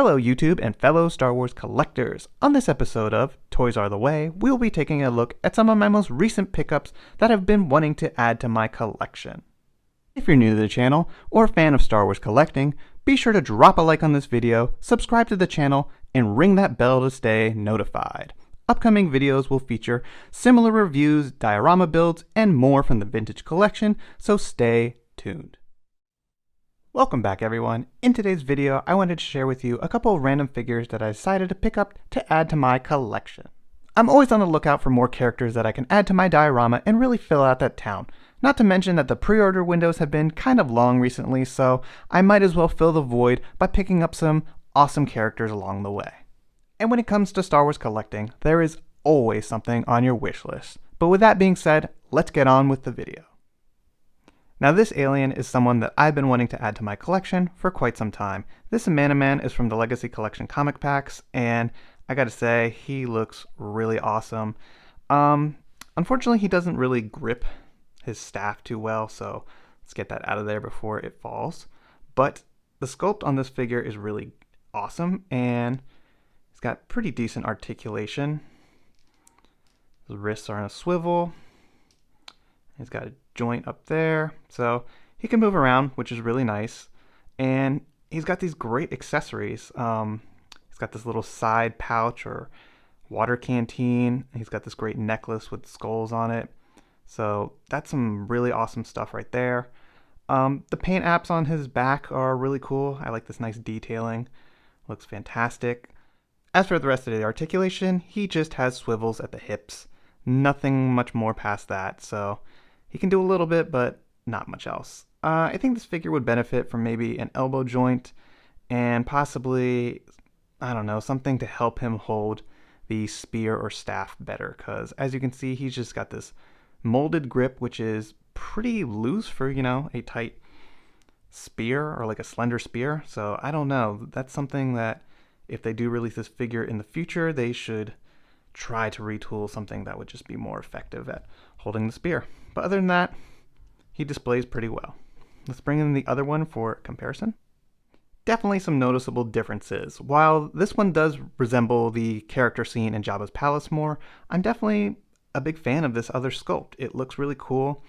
Hello YouTube and fellow Star Wars collectors. On this episode of Toys Are the Way, we'll be taking a look at some of my most recent pickups that I've been wanting to add to my collection. If you're new to the channel or a fan of Star Wars collecting, be sure to drop a like on this video, subscribe to the channel, and ring that bell to stay notified. Upcoming videos will feature similar reviews, diorama builds, and more from the vintage collection, so stay tuned. Welcome back everyone. In today's video, I wanted to share with you a couple of random figures that I decided to pick up to add to my collection. I'm always on the lookout for more characters that I can add to my diorama and really fill out that town. Not to mention that the pre-order windows have been kind of long recently, so I might as well fill the void by picking up some awesome characters along the way. And when it comes to Star Wars collecting, there is always something on your wish list. But with that being said, let's get on with the video. Now this alien is someone that I've been wanting to add to my collection for quite some time. This Amana Man is from the Legacy Collection comic packs, and I gotta say, he looks really awesome. Unfortunately, he doesn't really grip his staff too well, so let's get that out of there before it falls. But the sculpt on this figure is really awesome, and he's got pretty decent articulation. His wrists are on a swivel. He's got a joint up there, so he can move around, which is really nice. And he's got these great accessories. He's got this little side pouch or water canteen. He's got this great necklace with skulls on it. So that's some really awesome stuff right there. The paint apps on his back are really cool. I like this nice detailing. Looks fantastic. As for the rest of the articulation, he just has swivels at the hips. Nothing much more past that, so he can do a little bit, but not much else. I think this figure would benefit from maybe an elbow joint and possibly, I don't know, something to help him hold the spear or staff better, because as you can see, he's just got this molded grip, which is pretty loose for, you know, a tight spear or like a slender spear. So I don't know. That's something that if they do release this figure in the future, they should try to retool something that would just be more effective at holding the spear. But other than that, he displays pretty well. Let's bring in the other one for comparison. Definitely some noticeable differences. While this one does resemble the character seen in Jabba's palace more, I'm definitely a big fan of this other sculpt. It looks really cool.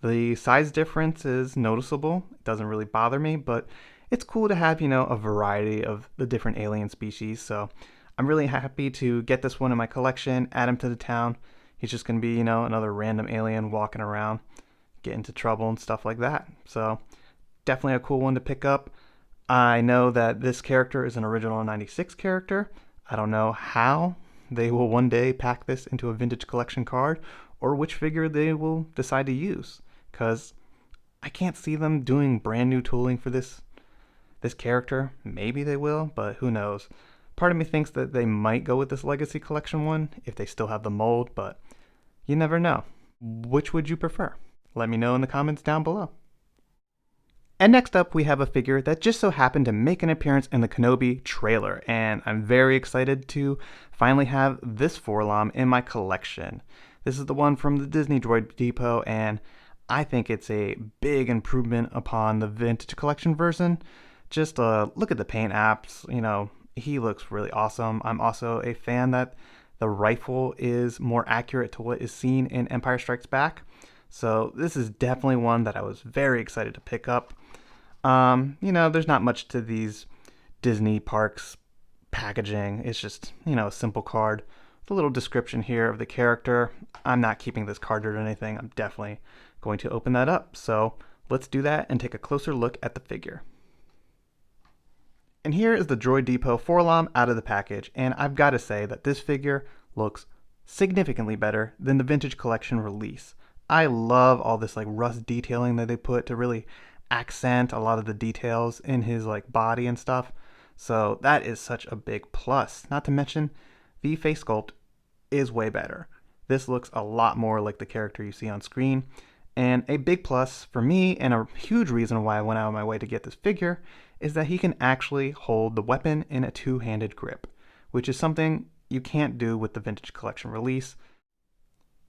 The size difference is noticeable. It doesn't really bother me, but it's cool to have, you know, a variety of the different alien species. So I'm really happy to get this one in my collection, add him to the town. He's just going to be, you know, another random alien walking around, get into trouble and stuff like that. So definitely a cool one to pick up. I know that this character is an original 96 character. I don't know how they will one day pack this into a vintage collection card or which figure they will decide to use, because I can't see them doing brand new tooling for this character. Maybe they will, but who knows. Part of me thinks that they might go with this Legacy Collection one if they still have the mold, but you never know. Which would you prefer? Let me know in the comments down below. And next up, we have a figure that just so happened to make an appearance in the Kenobi trailer, and I'm very excited to finally have this 4-LOM in my collection. This is the one from the Disney Droid Depot, and I think it's a big improvement upon the vintage collection version. Just look at the paint apps, you know, he looks really awesome. I'm also a fan that the rifle is more accurate to what is seen in Empire Strikes Back. So this is definitely one that I was very excited to pick up. You know, there's not much to these Disney parks packaging. It's just, you know, a simple card with a little description here of the character. I'm not keeping this card or anything. I'm definitely going to open that up. So let's do that and take a closer look at the figure. And here is the Droid Depot 4-LOM out of the package, and I've got to say that this figure looks significantly better than the vintage collection release. I love all this like rust detailing that they put to really accent a lot of the details in his like body and stuff. So that is such a big plus. Not to mention the face sculpt is way better. This looks a lot more like the character you see on screen. And a big plus for me, and a huge reason why I went out of my way to get this figure, is that he can actually hold the weapon in a two-handed grip, which is something you can't do with the vintage collection release.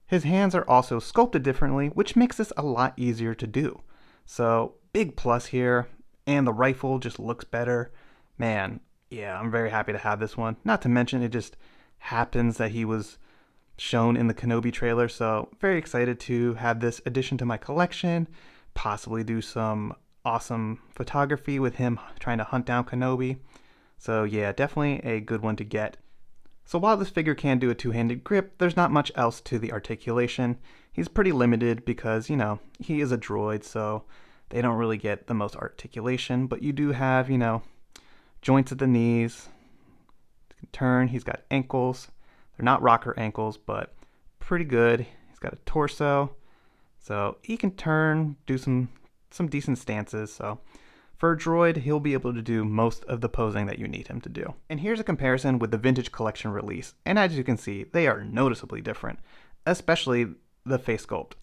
His hands are also sculpted differently, which makes this a lot easier to do. So big plus here, and the rifle just looks better. Man, yeah, I'm very happy to have this one. Not to mention, it just happens that he was shown in the Kenobi trailer, so very excited to have this addition to my collection. Possibly do some awesome photography with him trying to hunt down Kenobi. So yeah, definitely a good one to get. So while this figure can do a two-handed grip, there's not much else to the articulation. He's pretty limited because, you know, he is a droid, so they don't really get the most articulation, but you do have, you know, joints at the knees, turn, he's got ankles. They're not rocker ankles, but pretty good. He's got a torso, so he can turn, do some decent stances. So for a droid, he'll be able to do most of the posing that you need him to do. And here's a comparison with the Vintage Collection release, and as you can see, they are noticeably different, especially the face sculpt.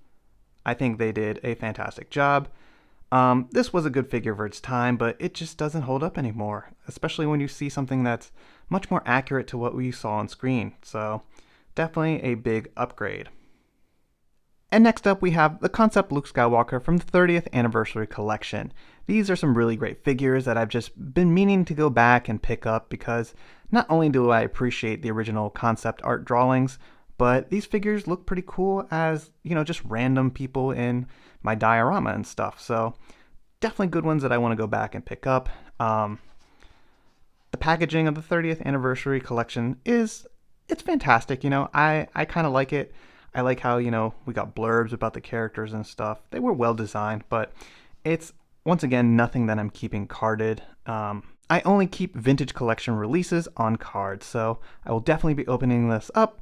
I think they did a fantastic job. This was a good figure for its time, but it just doesn't hold up anymore, especially when you see something that's much more accurate to what we saw on screen. So definitely a big upgrade. And next up we have the concept Luke Skywalker from the 30th Anniversary Collection. These are some really great figures that I've just been meaning to go back and pick up because not only do I appreciate the original concept art drawings, but these figures look pretty cool as, you know, just random people in my diorama and stuff. So definitely good ones that I want to go back and pick up. The packaging of the 30th Anniversary Collection it's fantastic. You know, I kind of like it. I like how, you know, we got blurbs about the characters and stuff. They were well designed, but it's, once again, nothing that I'm keeping carded. I only keep Vintage Collection releases on cards, so I will definitely be opening this up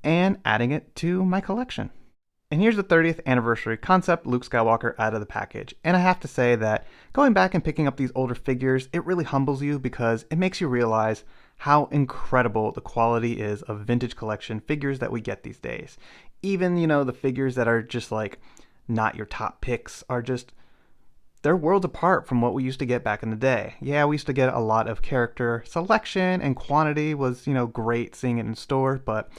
and adding it to my collection. And here's the 30th Anniversary concept Luke Skywalker out of the package. And I have to say that going back and picking up these older figures, it really humbles you because it makes you realize how incredible the quality is of Vintage Collection figures that we get these days. Even, you know, the figures that are just like not your top picks are just, they're worlds apart from what we used to get back in the day. Yeah, we used to get a lot of character selection and quantity was, you know, great seeing it in store, but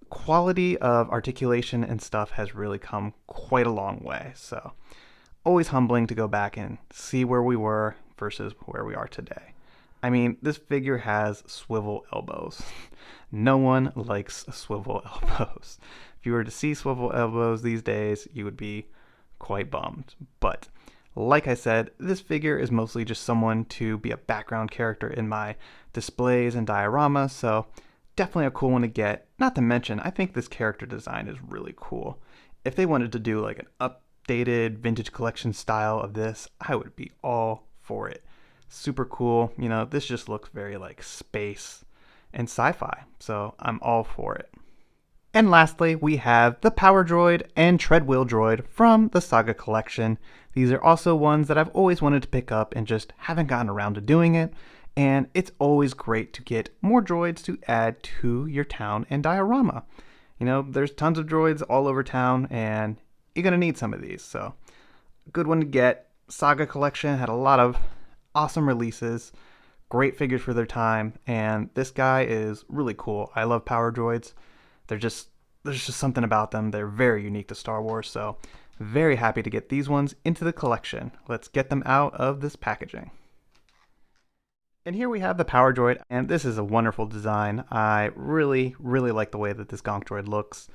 quality of articulation and stuff has really come quite a long way. So always humbling to go back and see where we were versus where we are today. I mean, this figure has swivel elbows. No one likes swivel elbows. If you were to see swivel elbows these days, you would be quite bummed. But like I said, this figure is mostly just someone to be a background character in my displays and dioramas, so definitely a cool one to get. Not to mention, I think this character design is really cool. If they wanted to do like an updated Vintage Collection style of this, I would be all for it. Super cool. You know, this just looks very like space and sci-fi, so I'm all for it. And lastly, we have the Power Droid and Treadwheel Droid from the Saga Collection. These are also ones that I've always wanted to pick up and just haven't gotten around to doing it. And it's always great to get more droids to add to your town and diorama. You know, there's tons of droids all over town, and you're going to need some of these. So, good one to get. Saga Collection had a lot of awesome releases, great figures for their time, and this guy is really cool. I love power droids. There's just something about them. They're very unique to Star Wars, so very happy to get these ones into the collection. Let's get them out of this packaging. And here we have the Power Droid, and this is a wonderful design. I really, really like the way that this Gonk Droid looks.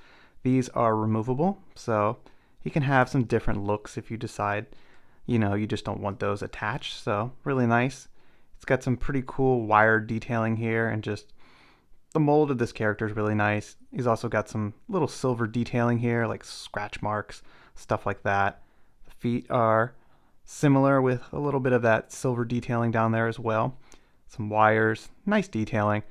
These are removable, so you can have some different looks if you decide, you know, you just don't want those attached, so really nice. It's got some pretty cool wire detailing here, and just the mold of this character is really nice. He's also got some little silver detailing here, like scratch marks, stuff like that. The feet are similar with a little bit of that silver detailing down there as well. Some wires, nice detailing.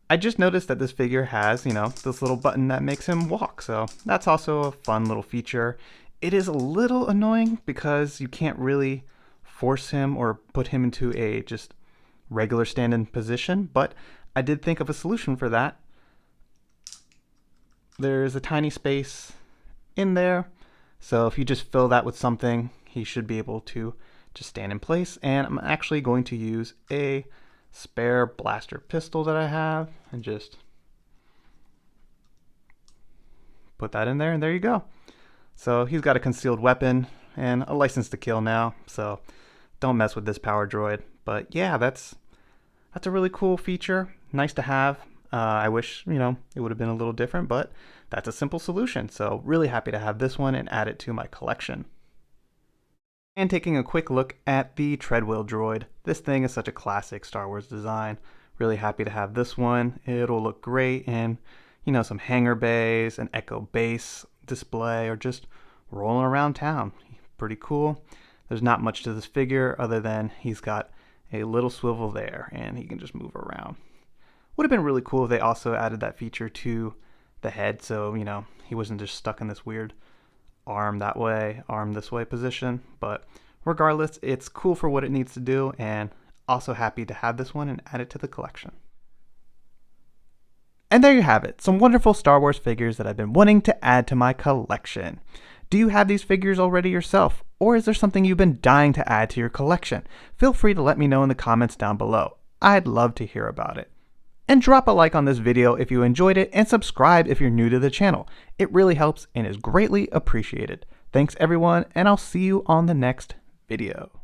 I just noticed that this figure has, you know, this little button that makes him walk, so that's also a fun little feature. It is a little annoying because you can't really force him or put him into a just regular stand-in position, but I did think of a solution for that. There's a tiny space in there, so if you just fill that with something, he should be able to just stand in place. And I'm actually going to use a spare blaster pistol that I have and just put that in there, and there you go. So he's got a concealed weapon and a license to kill now, so don't mess with this power droid. But yeah, that's That's a really cool feature. Nice to have. I wish, it would have been a little different, but that's a simple solution. So really happy to have this one and add it to my collection. And taking a quick look at the treadwheel droid. This thing is such a classic Star Wars design. Really happy to have this one. It'll look great in, some hangar bays, an Echo base display, or just rolling around town. Pretty cool. There's not much to this figure other than he's got a little swivel there and he can just move around. Would have been really cool if they also added that feature to the head, so he wasn't just stuck in this weird arm that way, arm this way position. But regardless, it's cool for what it needs to do, and also happy to have this one and add it to the collection. And there you have it, some wonderful Star Wars figures that I've been wanting to add to my collection. Do you have these figures already yourself, or is there something you've been dying to add to your collection? Feel free to let me know in the comments down below. I'd love to hear about it. And drop a like on this video if you enjoyed it, and subscribe if you're new to the channel. It really helps and is greatly appreciated. Thanks everyone, and I'll see you on the next video.